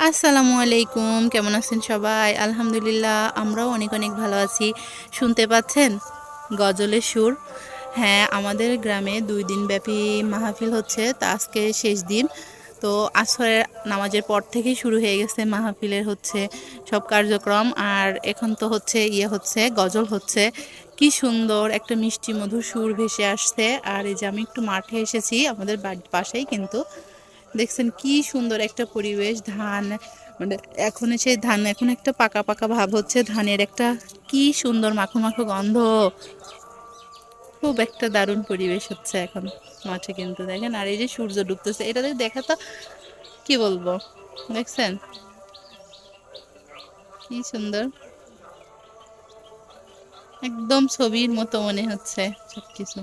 আসসালামু আলাইকুম, কেমন আছেন সবাই? আলহামদুলিল্লাহ, আমরাও অনেক অনেক ভালো আছি। শুনতে পাচ্ছেন গজলের সুর? হ্যাঁ, আমাদের গ্রামে ২ দিন ব্যাপী মাহফিল হচ্ছে। তা আজকে শেষ দিন। তো আসরের নামাজের পর থেকেই শুরু হয়ে গেছে মাহফিলের হচ্ছে সব কার্যক্রম। আর এখন তো হচ্ছে হচ্ছে গজল হচ্ছে। কি সুন্দর একটা মিষ্টি মধুর সুর ভেসে আসছে। আর এই যে আমি একটু মাঠে এসেছি, আমাদের বাড়ির পাশেই কিন্তু। দেখছেন কি সুন্দর একটা পরিবেশ। ধান মানে এখন সেই ধান এখন একটা পাকা পাকা ভাব হচ্ছে ধানের একটা কি সুন্দর মাখো মাখো গন্ধ। খুব একটা দারুণ পরিবেশ হচ্ছে এখন মাঠে কিন্তু দেখেন। আর এই যে সূর্য ডুবতেছে, এটা দেখা তো কি বলবো, দেখছেন কি সুন্দর, একদম ছবির মতো মনে হচ্ছে সবকিছু।